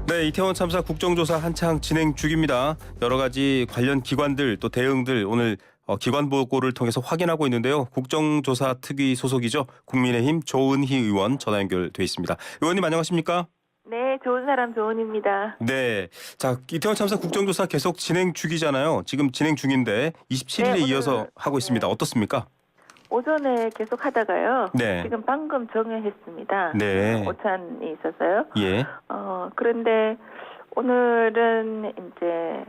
네, 이태원 참사 국정조사 한창 진행 중입니다. 여러 가지 관련 기관들 또 대응들 오늘 기관 보고를 통해서 확인하고 있는데요. 국정조사 특위 소속이죠. 국민의힘 조은희 의원 전화 연결돼 있습니다. 의원님 안녕하십니까? 네, 좋은 사람 조은입니다. 네, 자 이태원 참사 국정조사 계속 진행 중이잖아요. 지금 진행 중인데 27일에 네, 이어서 하고 있습니다. 네. 어떻습니까? 오전에 계속 하다가요. 네. 지금 방금 정회했습니다. 네. 오찬이 있어서요. 예. 그런데 오늘은 이제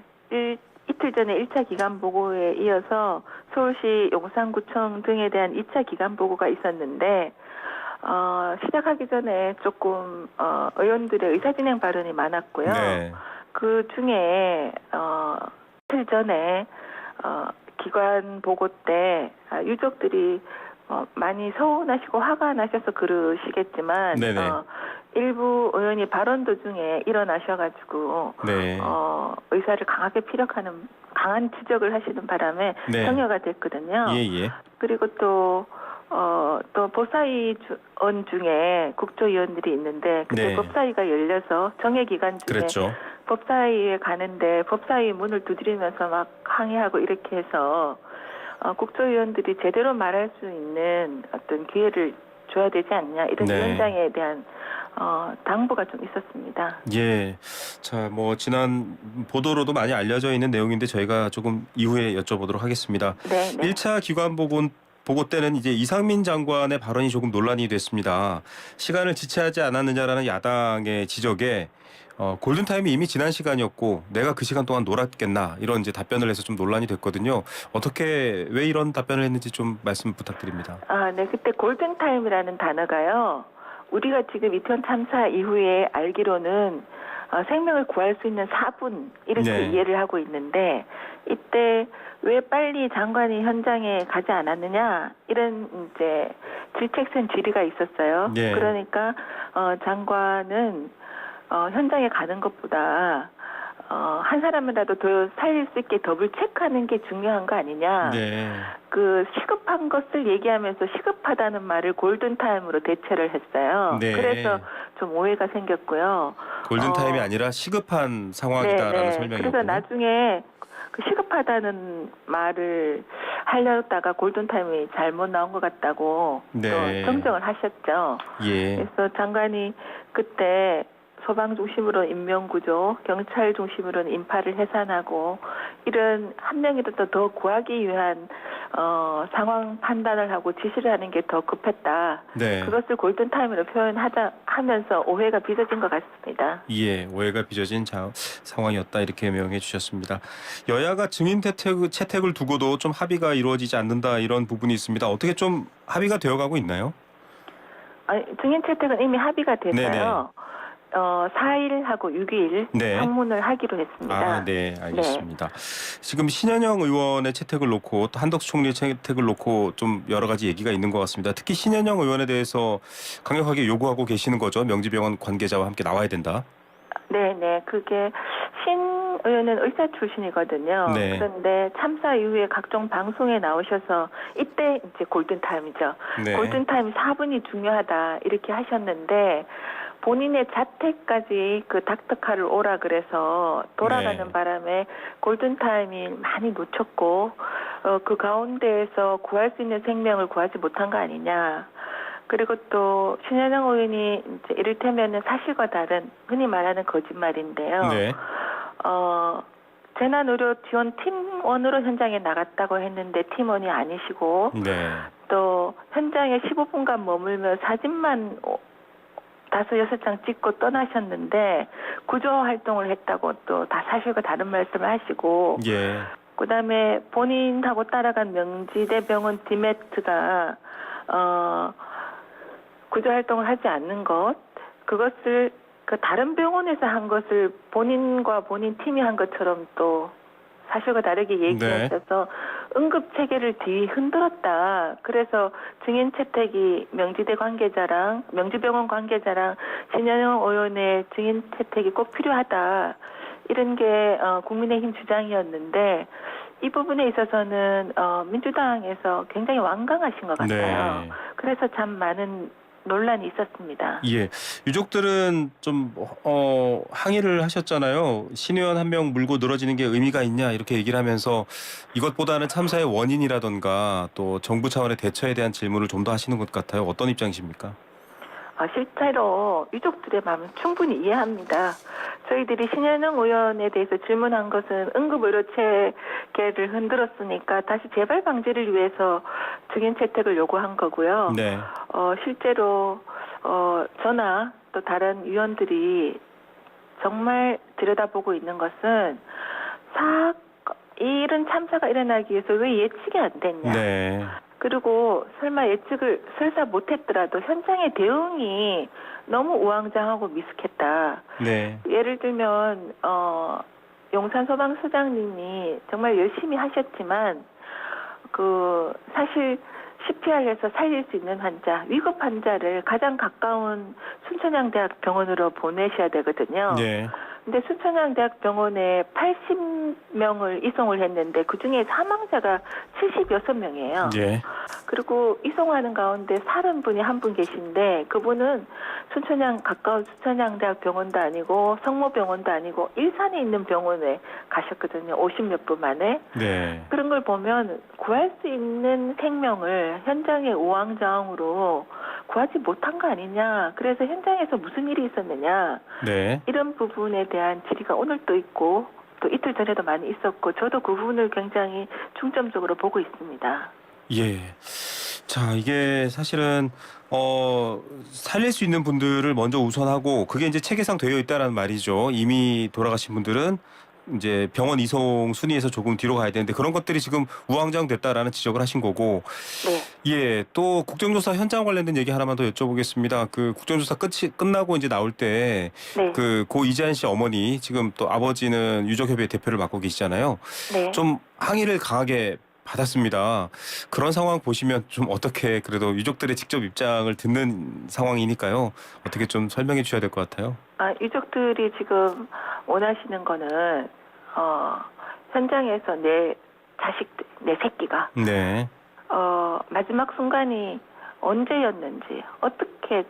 이틀 전에 1차 기간 보고에 이어서 서울시 용산구청 등에 대한 2차 기간 보고가 있었는데 시작하기 전에 조금 의원들의 의사진행 발언이 많았고요. 네. 그 중에 이틀 전에 기관 보고 때 유족들이 많이 서운하시고 화가 나셔서 그러시겠지만 네네. 일부 의원이 발언 도중에 일어나셔가지고 네. 의사를 강하게 피력하는 강한 지적을 하시는 바람에 네. 정여가 됐거든요. 예. 그리고 또 법사위원 중에 국조위원들이 있는데 그때 네. 법사위가 열려서 정회 기간 중에 그랬죠. 법사위에 가는데 법사위 문을 두드리면서 막 항의하고 이렇게 해서 국조위원들이 제대로 말할 수 있는 어떤 기회를 줘야 되지 않냐 이런 네. 위원장에 대한 당부가 좀 있었습니다. 예. 자, 지난 보도로도 많이 알려져 있는 내용인데 저희가 조금 이후에 여쭤보도록 하겠습니다. 네. 1차 기관 보고 때는 이제 이상민 장관의 발언이 조금 논란이 됐습니다. 시간을 지체하지 않았느냐라는 야당의 지적에 골든타임이 이미 지난 시간이었고 내가 그 시간 동안 놀았겠나 이런 이제 답변을 해서 좀 논란이 됐거든요. 왜 이런 답변을 했는지 좀 말씀 부탁드립니다. 네. 그때 골든타임이라는 단어가요. 우리가 지금 이태원 참사 이후에 알기로는 생명을 구할 수 있는 4분 이렇게 네. 이해를 하고 있는데 이때 왜 빨리 장관이 현장에 가지 않았느냐 이런 이제 질책성 질의가 있었어요. 네. 그러니까 장관은 현장에 가는 것보다 한 사람이라도 더 살릴 수 있게 더블 체크하는 게 중요한 거 아니냐. 네. 그 시급한 것을 얘기하면서 시급하다는 말을 골든타임으로 대체를 했어요. 네. 그래서 좀 오해가 생겼고요. 골든타임이 아니라 시급한 상황이다라는 설명이었고. 그래서 나중에 그 시급하다는 말을 하려다가 골든타임이 잘못 나온 것 같다고 네. 또 정정을 하셨죠. 예. 그래서 장관이 그때 소방 중심으로 인명구조, 경찰 중심으로는 인파를 해산하고 이런 한 명이라도 더 구하기 위한 상황 판단을 하고 지시를 하는 게 더 급했다. 네. 그것을 골든타임으로 하면서 오해가 빚어진 것 같습니다. 예, 오해가 빚어진 상황이었다 이렇게 명해 주셨습니다. 여야가 증인 채택을 두고도 좀 합의가 이루어지지 않는다 이런 부분이 있습니다. 어떻게 좀 합의가 되어가고 있나요? 증인 채택은 이미 합의가 돼서요. 네네. 4일하고 6일 네. 방문을 하기로 했습니다. 네, 알겠습니다. 지금 신현영 의원의 채택을 놓고 또 한덕수 총리의 채택을 놓고 좀 여러 가지 얘기가 있는 것 같습니다. 특히 신현영 의원에 대해서 강력하게 요구하고 계시는 거죠. 명지병원 관계자와 함께 나와야 된다. 네. 그게 신 의원은 의사 출신이거든요. 네. 그런데 참사 이후에 각종 방송에 나오셔서 이때 이제 골든타임이죠. 네. 골든타임 4분이 중요하다 이렇게 하셨는데 본인의 자택까지 그 닥터카를 오라 그래서 돌아가는 네. 바람에 골든타임이 많이 놓쳤고 그 가운데에서 구할 수 있는 생명을 구하지 못한 거 아니냐. 그리고 또 신현영 의원이 이제 이를테면은 사실과 다른 흔히 말하는 거짓말인데요. 네. 재난의료 지원 팀원으로 현장에 나갔다고 했는데 팀원이 아니시고 네. 또 현장에 15분간 머물며 사진만 5-6장 찍고 떠나셨는데 구조 활동을 했다고 또 다 사실과 다른 말씀을 하시고 예. 그다음에 본인하고 따라간 명지대병원 디메트가 구조 활동을 하지 않는 것 그것을 그 다른 병원에서 한 것을 본인과 본인 팀이 한 것처럼 또 사실과 다르게 얘기하셔서 응급 체계를 뒤흔들었다. 그래서 증인 채택이 명지병원 관계자랑 신현영 의원의 증인 채택이 꼭 필요하다. 이런 게 국민의힘 주장이었는데 이 부분에 있어서는 민주당에서 굉장히 완강하신 것 같아요. 네. 그래서 참 많은 논란이 있었습니다. 예. 유족들은 좀 항의를 하셨잖아요. 신의원 한 명 물고 늘어지는 게 의미가 있냐 이렇게 얘기를 하면서 이것보다는 참사의 원인이라던가 또 정부 차원의 대처에 대한 질문을 좀 더 하시는 것 같아요. 어떤 입장이십니까? 실제로 유족들의 마음은 충분히 이해합니다. 저희들이 신현영 의원에 대해서 질문한 것은 응급의료체계를 흔들었으니까 다시 재발 방지를 위해서 증인 채택을 요구한 거고요. 네. 실제로 저나 또 다른 위원들이 정말 들여다보고 있는 것은 이런 참사가 일어나기 위해서 왜 예측이 안 됐냐. 네. 그리고 설마 예측을 설사 못했더라도 현장의 대응이 너무 우왕좌왕하고 미숙했다. 네. 예를 들면 용산소방서장님이 정말 열심히 하셨지만 사실 CPR에서 살릴 수 있는 환자, 위급 환자를 가장 가까운 순천향대학병원으로 보내셔야 되거든요. 네. 근데 순천향대학병원에 80명을 이송을 했는데 그중에 사망자가 76명이에요. 예. 그리고 이송하는 가운데 30분이 한 분 계신데 그분은 가까운 순천향대학병원도 아니고 성모병원도 아니고 일산에 있는 병원에 가셨거든요. 50몇 분 만에. 네. 그런 걸 보면 구할 수 있는 생명을 현장의 우왕좌왕으로 구하지 못한 거 아니냐. 그래서 현장에서 무슨 일이 있었느냐. 네. 이런 부분에 대한 질의가 오늘 또 있고 또 이틀 전에도 많이 있었고 저도 그 부분을 굉장히 중점적으로 보고 있습니다. 예. 자, 이게 사실은 살릴 수 있는 분들을 먼저 우선하고 그게 이제 체계상 되어 있다라는 말이죠. 이미 돌아가신 분들은 이제 병원 이송 순위에서 조금 뒤로 가야 되는데 그런 것들이 지금 우왕좌왕 됐다라는 지적을 하신 거고. 네. 예. 또 국정조사 현장 관련된 얘기 하나만 더 여쭤보겠습니다. 그 국정조사 끝나고 이제 나올 때 네. 고 이재한 씨 어머니 지금 또 아버지는 유족협의 대표를 맡고 계시잖아요. 네. 좀 항의를 강하게 받았습니다. 그런 상황 보시면 좀 어떻게 그래도 유족들의 직접 입장을 듣는 상황이니까요. 어떻게 좀 설명해 주셔야 될 것 같아요. 유족들이 지금 원하시는 거는 현장에서 내 자식들, 내 새끼가 네. 마지막 순간이 언제였는지 어떻게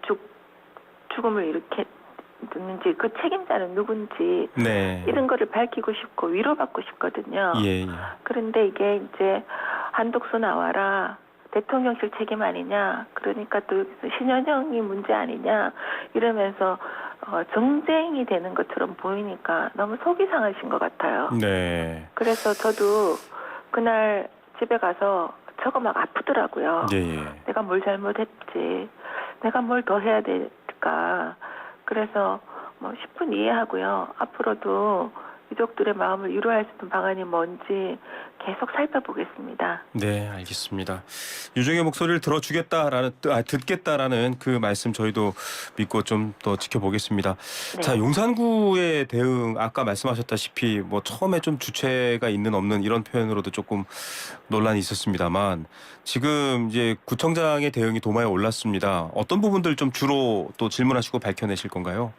죽음을 이렇게 듣는지 그 책임자는 누군지 네. 이런 거를 밝히고 싶고 위로받고 싶거든요. 예. 그런데 이게 이제 한독수 나와라. 대통령실 책임 아니냐. 그러니까 또 신현영이 문제 아니냐. 이러면서 정쟁이 되는 것처럼 보이니까 너무 속이 상하신 것 같아요. 네. 그래서 저도 그날 집에 가서 저거 막 아프더라고요. 예. 내가 뭘 잘못했지. 내가 뭘 더 해야 될까. 그래서 10분 이해하고요. 앞으로도 유족들의 마음을 위로할 수 있는 방안이 뭔지 계속 살펴보겠습니다. 네, 알겠습니다. 유족의 목소리를 듣겠다라는 그 말씀 저희도 믿고 좀 더 지켜보겠습니다. 네. 자, 용산구의 대응 아까 말씀하셨다시피 처음에 좀 주체가 있는 없는 이런 표현으로도 조금 논란이 있었습니다만 지금 이제 구청장의 대응이 도마에 올랐습니다. 어떤 부분들 좀 주로 또 질문하시고 밝혀내실 건가요?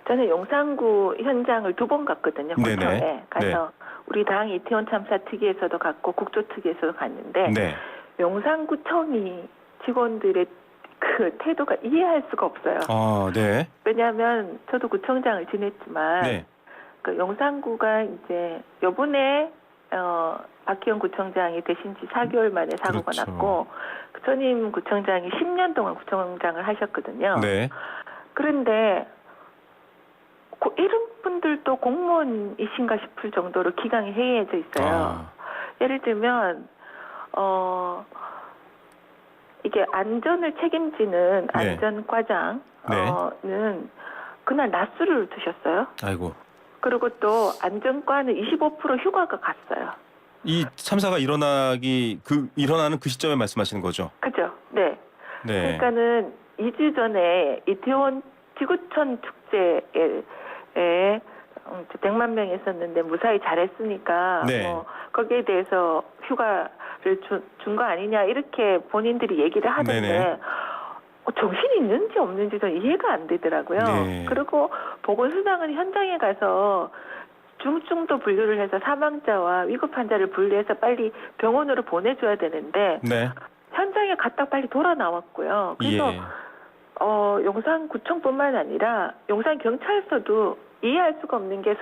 저는 용산구 현장을 2번 갔거든요. 네네. 구청에 가서 우리 당 이태원 참사 특위에서도 갔고 국조특위에서도 갔는데 네. 용산구청이 직원들의 그 태도가 이해할 수가 없어요. 네. 왜냐하면 저도 구청장을 지냈지만 네. 그 용산구가 이제 요번에 박희영 구청장이 되신 지 4개월 만에 사고가 그렇죠. 났고 전임 구청장이 10년 동안 구청장을 하셨거든요. 네. 그런데 이런 분들도 공무원이신가 싶을 정도로 기강이 해이해져 있어요. 예를 들면 이게 안전을 책임지는 네. 안전과장은 네. 그날 낮술을 드셨어요. 아이고. 그리고 또 안전과는 25% 휴가가 갔어요. 이 참사가 일어나는 그 시점에 말씀하시는 거죠? 그죠? 네. 네. 그러니까는 2주 전에 이태원 지구촌 축제에 100만 명이 있었는데 무사히 잘했으니까 네. 거기에 대해서 휴가를 준 거 아니냐 이렇게 본인들이 얘기를 하던데 네네. 정신이 있는지 없는지 좀 이해가 안 되더라고요. 네. 그리고 보건소장은 현장에 가서 중증도 분류를 해서 사망자와 위급 환자를 분류해서 빨리 병원으로 보내줘야 되는데 네. 현장에 갔다 빨리 돌아 나왔고요. 그래서 예. 용산구청뿐만 아니라 용산경찰서도 이해할 수가 없는 게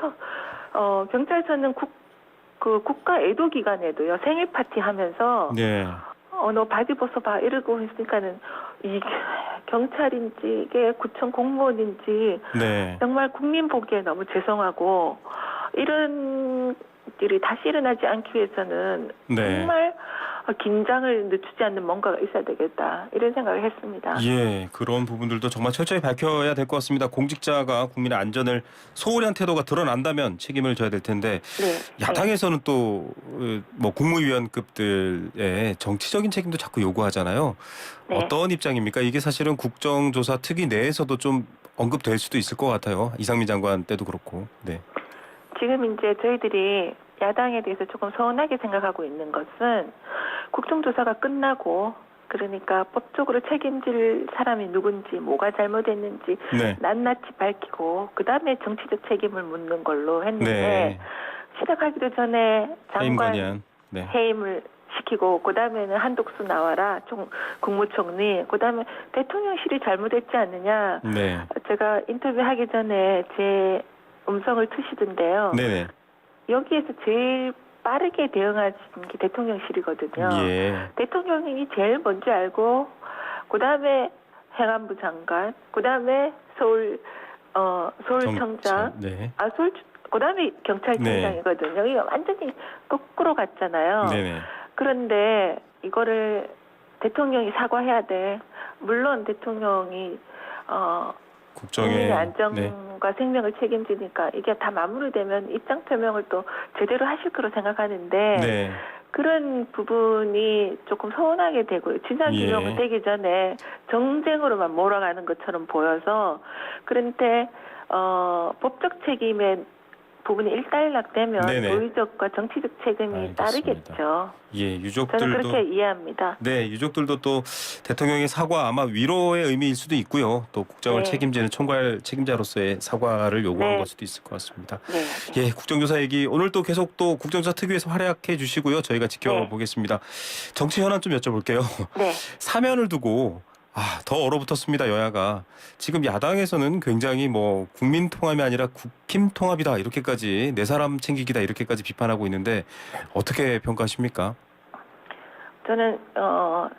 경찰서는 국가 애도 기간에도요 생일 파티 하면서 네. 너 바지 벗어봐 이러고 있으니까는 이 경찰인지 이게 구청 공무원인지 네. 정말 국민 보기에 너무 죄송하고 이런 일이 다시 일어나지 않기 위해서는 네. 정말 긴장을 늦추지 않는 뭔가가 있어야 되겠다 이런 생각을 했습니다. 예, 그런 부분들도 정말 철저히 밝혀야 될 것 같습니다. 공직자가 국민의 안전을 소홀히 한 태도가 드러난다면 책임을 져야 될 텐데 네. 야당에서는 또 뭐 국무위원급들의 정치적인 책임도 자꾸 요구하잖아요. 네. 어떤 입장입니까? 이게 사실은 국정조사 특위 내에서도 좀 언급될 수도 있을 것 같아요. 이상민 장관 때도 그렇고. 네. 지금 이제 저희들이 야당에 대해서 조금 서운하게 생각하고 있는 것은 국정조사가 끝나고 그러니까 법적으로 책임질 사람이 누군지 뭐가 잘못했는지 네. 낱낱이 밝히고 그다음에 정치적 책임을 묻는 걸로 했는데 네. 시작하기도 전에 해임 장관 건의안. 네. 해임을 시키고 그다음에는 한독수 나와라 국무총리 그다음에 대통령실이 잘못했지 않느냐. 네. 제가 인터뷰하기 전에 제 음성을 트시던데요. 네네. 여기에서 제일 빠르게 대응하신 게 대통령실이거든요. 예. 대통령이 제일 먼저 알고 그다음에 행안부 장관, 그다음에 서울청장, 네. 그다음에 경찰청장이거든요. 이거 완전히 거꾸로 갔잖아요. 네네. 그런데 이거를 대통령이 사과해야 돼. 물론 대통령이 국민의 국정에 안전과 생명을 책임지니까 이게 다 마무리되면 입장 표명을 또 제대로 하실 거로 생각하는데 네. 그런 부분이 조금 서운하게 되고요. 진상 규명이 예. 되기 전에 정쟁으로만 몰아가는 것처럼 보여서 그런데 법적 책임의 부분이 일단락되면 네네. 도의적과 정치적 책임이 알겠습니다. 따르겠죠. 예, 저는 유족들도 그렇게 이해합니다. 네, 유족들도 또 대통령의 사과 아마 위로의 의미일 수도 있고요. 또 국정을 네. 책임지는 총괄 책임자로서의 사과를 요구한 네. 걸 수도 있을 것 같습니다. 네. 예, 국정조사 얘기 오늘 또 계속 또 국정조사 특위에서 활약해 주시고요. 저희가 지켜보겠습니다. 정치 현안 좀 여쭤볼게요. 네. 사면을 두고 더 얼어붙었습니다. 여야가. 지금 야당에서는 굉장히 뭐 국민 통합이 아니라 국힘 통합이다. 이렇게까지 네 사람 챙기기다. 이렇게까지 비판하고 있는데 어떻게 평가하십니까? 저는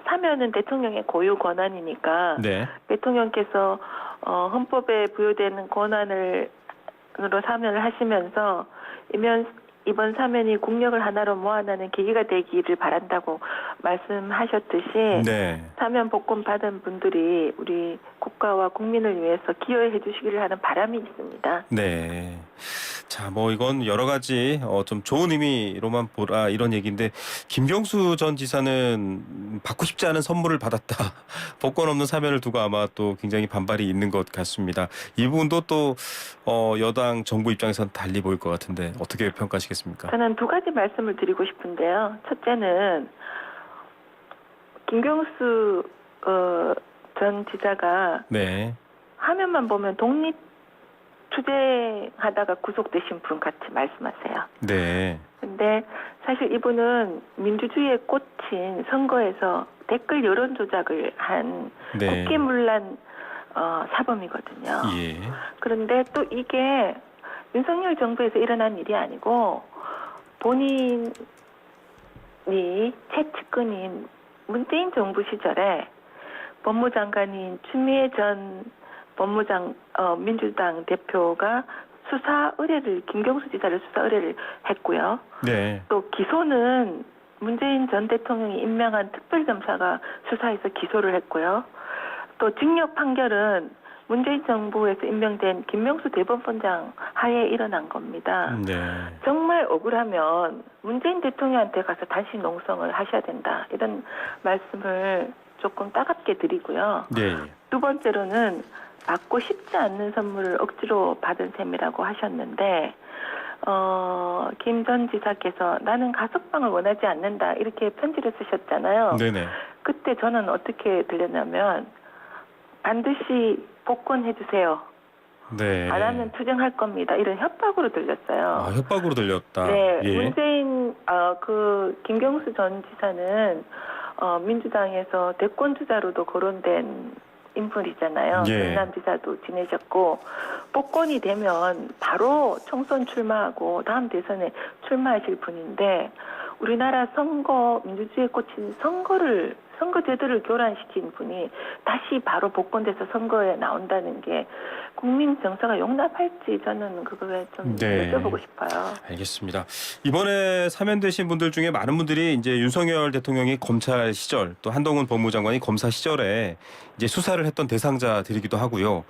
사면은 대통령의 고유 권한이니까 네. 대통령께서 헌법에 부여되는 권한으로 사면을 하시면서 이번 사면이 국력을 하나로 모아나는 계기가 되기를 바란다고 말씀하셨듯이 네. 사면 복권 받은 분들이 우리 국가와 국민을 위해서 기여해 주시기를 하는 바람이 있습니다. 네. 자, 뭐 이건 여러 가지 좀 좋은 의미로만 보라 이런 얘기인데 김경수 전 지사는 받고 싶지 않은 선물을 받았다. 복권 없는 사면을 두고 아마 또 굉장히 반발이 있는 것 같습니다. 이 부분도 또 여당 정부 입장에서는 달리 보일 것 같은데 어떻게 평가하시겠습니까? 저는 두 가지 말씀을 드리고 싶은데요. 첫째는 김경수 전 지사가 네. 화면만 보면 독립 투쟁하다가 구속되신 분 같이 말씀하세요. 네. 근데 사실 이분은 민주주의에 꽂힌 선거에서 댓글 여론 조작을 한 네. 국기문란 사범이거든요. 예. 그런데 또 이게 윤석열 정부에서 일어난 일이 아니고 본인이 최측근인 문재인 정부 시절에 법무장관인 추미애 전 민주당 대표가 김경수 지사를 수사 의뢰를 했고요. 네. 또 기소는 문재인 전 대통령이 임명한 특별검사가 수사해서 기소를 했고요. 또 징역 판결은 문재인 정부에서 임명된 김명수 대법원장 하에 일어난 겁니다. 네. 정말 억울하면 문재인 대통령한테 가서 다시 농성을 하셔야 된다. 이런 말씀을 조금 따갑게 드리고요. 네. 두 번째로는 받고 싶지 않는 선물을 억지로 받은 셈이라고 하셨는데 김 전 지사께서 나는 가석방을 원하지 않는다 이렇게 편지를 쓰셨잖아요. 네네. 그때 저는 어떻게 들렸냐면 반드시 복권해 주세요. 네. 안 하면 투쟁할 겁니다. 이런 협박으로 들렸어요. 협박으로 들렸다. 네, 예. 문재인 김경수 전 지사는 민주당에서 대권 주자로도 거론된 인물이잖아요. 예. 경남지사도 지내셨고 복권이 되면 바로 총선 출마하고 다음 대선에 출마하실 분인데 우리나라 선거 민주주의에 꽂힌 선거 제도를 교란시킨 분이 다시 바로 복권돼서 선거에 나온다는 게 국민 정서가 용납할지 저는 그거에 좀 네. 여쭤보고 싶어요. 알겠습니다. 이번에 사면되신 분들 중에 많은 분들이 이제 윤석열 대통령이 검찰 시절 또 한동훈 법무장관이 검사 시절에 이제 수사를 했던 대상자들이기도 하고요.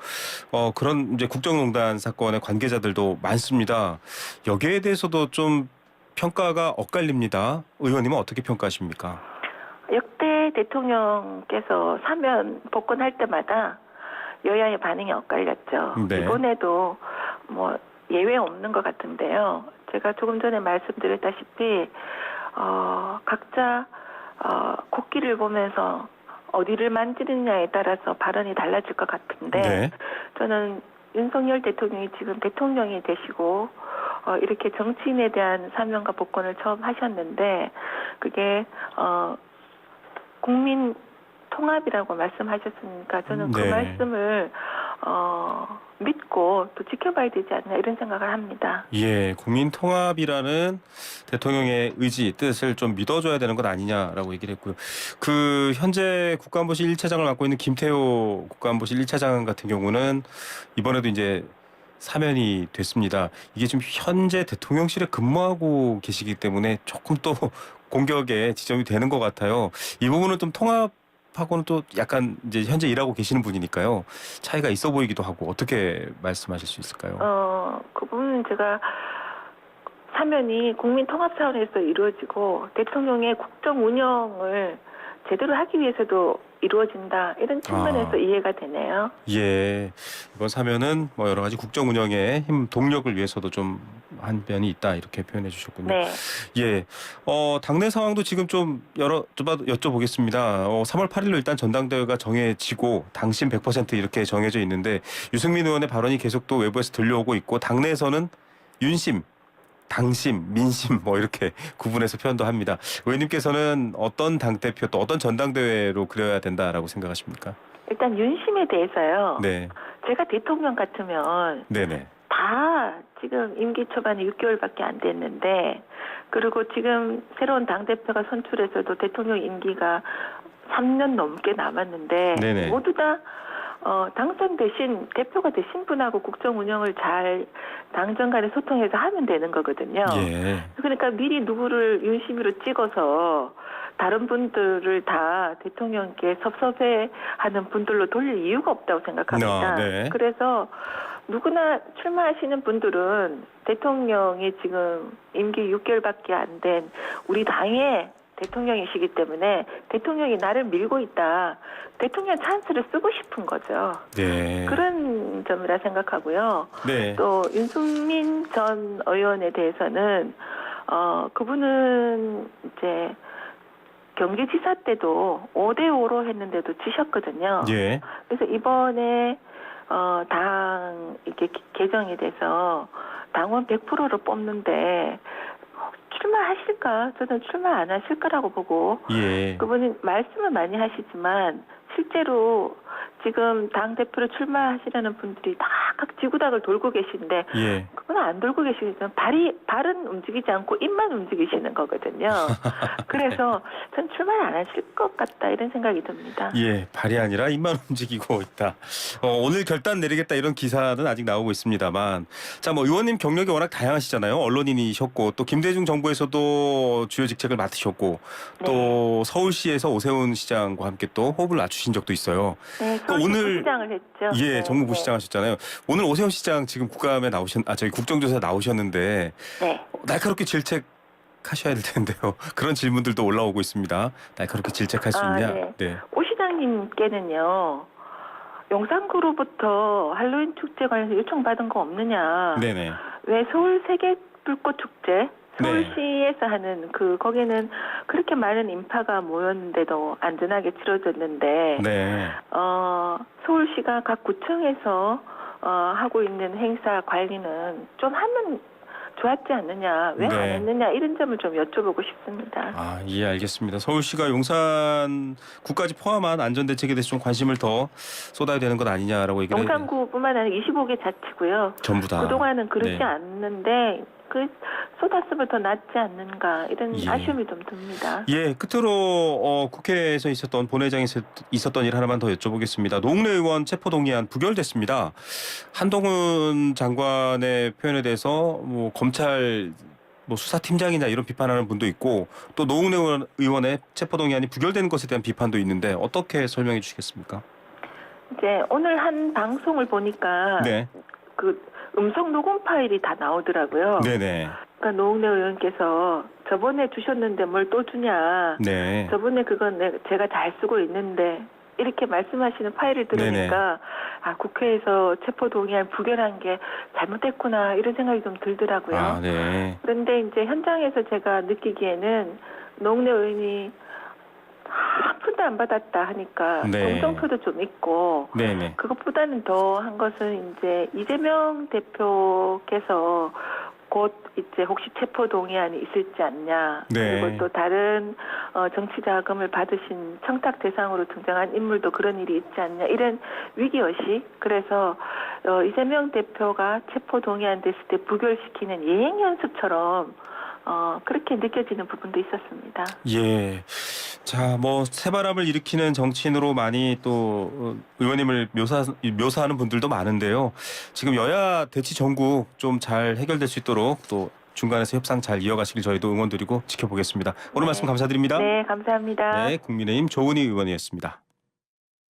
그런 이제 국정농단 사건의 관계자들도 많습니다. 여기에 대해서도 좀 평가가 엇갈립니다. 의원님은 어떻게 평가하십니까? 역대 대통령께서 사면 복권할 때마다 여야의 반응이 엇갈렸죠. 네. 이번에도 뭐 예외 없는 것 같은데요. 제가 조금 전에 말씀드렸다시피 각자 국기를 보면서 어디를 만지느냐에 따라서 발언이 달라질 것 같은데 네. 저는 윤석열 대통령이 지금 대통령이 되시고 이렇게 정치인에 대한 사면과 복권을 처음 하셨는데 그게 국민 통합이라고 말씀하셨으니까 저는 그 네. 말씀을 믿고 또 지켜봐야 되지 않나 이런 생각을 합니다. 예, 국민 통합이라는 대통령의 의지, 뜻을 좀 믿어줘야 되는 것 아니냐라고 얘기를 했고요. 그 현재 국가안보실 1차장을 맡고 있는 김태호 국가안보실 1차장 같은 경우는 이번에도 이제 사면이 됐습니다. 이게 지금 현재 대통령실에 근무하고 계시기 때문에 조금 또 공격에 지점이 되는 것 같아요. 이 부분은 좀 통합하고는 또 약간 이제 현재 일하고 계시는 분이니까요. 차이가 있어 보이기도 하고 어떻게 말씀하실 수 있을까요? 그 부분은 제가 사면이 국민 통합 차원에서 이루어지고 대통령의 국정 운영을 제대로 하기 위해서도 이루어진다 이런 측면에서 이해가 되네요. 예, 이번 사면은 뭐 여러 가지 국정 운영의 힘 동력을 위해서도 좀 한 면이 있다 이렇게 표현해 주셨군요. 네. 예, 당내 상황도 지금 좀 여쭤보겠습니다. 3월 8일로 일단 전당대회가 정해지고 당심 100% 이렇게 정해져 있는데 유승민 의원의 발언이 계속 또 외부에서 들려오고 있고 당내에서는 윤심, 당심, 민심 뭐 이렇게 구분해서 표현도 합니다. 의원님께서는 어떤 당대표 또 어떤 전당대회로 그려야 된다라고 생각하십니까? 일단 윤심에 대해서요. 네, 제가 대통령 같으면 네네. 다 지금 임기 초반에 6개월밖에 안 됐는데 그리고 지금 새로운 당대표가 선출해서도 대통령 임기가 3년 넘게 남았는데 네네. 모두 다 당선 대신 대표가 되신 분하고 국정 운영을 잘 당정 간에 소통해서 하면 되는 거거든요. 예. 그러니까 미리 누구를 윤심으로 찍어서 다른 분들을 다 대통령께 섭섭해하는 분들로 돌릴 이유가 없다고 생각합니다. 네. 그래서 누구나 출마하시는 분들은 대통령이 지금 임기 6개월밖에 안 된 우리 당의 대통령이시기 때문에 대통령이 나를 밀고 있다. 대통령 찬스를 쓰고 싶은 거죠. 네. 그런 점이라 생각하고요. 네. 또 윤승민 전 의원에 대해서는 그분은 이제 경기지사 때도 5대5로 했는데도 지셨거든요. 예. 그래서 이번에 당 이렇게 개정이 돼서 당원 100%로 뽑는데 출마하실까? 저는 출마 안 하실 거라고 보고 예. 그분이 말씀은 많이 하시지만 실제로 지금 당 대표로 출마하시려는 분들이 다 각 지구당을 돌고 계신데 예. 그건 안 돌고 계시지만 발은 움직이지 않고 입만 움직이시는 거거든요. 그래서 전 출마 안 하실 것 같다 이런 생각이 듭니다. 예, 발이 아니라 입만 움직이고 있다. 오늘 결단 내리겠다 이런 기사는 아직 나오고 있습니다만, 자, 뭐 의원님 경력이 워낙 다양하시잖아요. 언론인이셨고 또 김대중 정부에서도 주요 직책을 맡으셨고 또 서울시에서 오세훈 시장과 함께 또 호흡을 낮추신 적도 있어요. 네, 그 오늘 부시장을 했죠. 예, 네, 정무부시장 하셨잖아요. 오늘 오세훈 시장 지금 국감에 저희 국정조사 나오셨는데 네. 날카롭게 질책하셔야 될 텐데요. 그런 질문들도 올라오고 있습니다. 날카롭게 질책할 수 있냐? 네. 오 시장님께는요. 용산구로부터 할로윈 축제 관련해서 요청받은 거 없느냐. 네네. 왜 서울 세계 불꽃 축제 서울시에서 하는 거기는 그렇게 많은 인파가 모였는데도 안전하게 치러졌는데 네. 서울시가 각 구청에서 하고 있는 행사 관리는 좀 하면 좋았지 않느냐, 왜 안 네. 했느냐 이런 점을 좀 여쭤보고 싶습니다. 아, 예, 알겠습니다. 서울시가 용산구까지 포함한 안전대책에 대해서 좀 관심을 더 쏟아야 되는 것 아니냐라고 얘기를 용산구뿐만 아니라 25개 자치고요. 전부 다. 그동안은 그렇지 네. 않는데 그 쏟았으면 더 낫지 않는가 이런 예. 아쉬움이 좀 듭니다. 예, 끝으로 국회에서 있었던 본회의장에서 있었던 일 하나만 더 여쭤보겠습니다. 노웅래 의원 체포동의안 부결됐습니다. 한동훈 장관의 표현에 대해서 뭐 검찰 수사팀장이냐 이런 비판하는 분도 있고 또 노웅래 의원의 체포동의안이 부결되는 것에 대한 비판도 있는데 어떻게 설명해 주시겠습니까? 이제 오늘 한 방송을 보니까 네, 그 음성 녹음 파일이 다 나오더라고요. 네네, 그러니까 노웅래 의원께서 저번에 주셨는데 뭘 또 주냐. 네, 저번에 그건 제가 잘 쓰고 있는데 이렇게 말씀하시는 파일을 들으니까 아 국회에서 체포동의안 부결한 게 잘못됐구나 이런 생각이 좀 들더라고요. 아, 네, 그런데 이제 현장에서 제가 느끼기에는 노웅래 의원이 한 푼도 안 받았다 하니까 네. 동정표도 좀 있고 네네, 그것보다는 더 한 것은 이제 이재명 대표께서 곧 이제 혹시 체포 동의안이 있을지 않냐. 네. 그리고 또 다른 정치 자금을 받으신 청탁 대상으로 등장한 인물도 그런 일이 있지 않냐. 이런 위기의식. 그래서 이재명 대표가 체포 동의안 됐을 때 부결시키는 예행 연습처럼 그렇게 느껴지는 부분도 있었습니다. 예. 자, 새바람을 일으키는 정치인으로 많이 또 의원님을 묘사하는 분들도 많은데요. 지금 여야 대치 전국 좀 잘 해결될 수 있도록 또 중간에서 협상 잘 이어가시길 저희도 응원드리고 지켜보겠습니다. 오늘 네. 말씀 감사드립니다. 네, 감사합니다. 네, 국민의힘 조은희 의원이었습니다.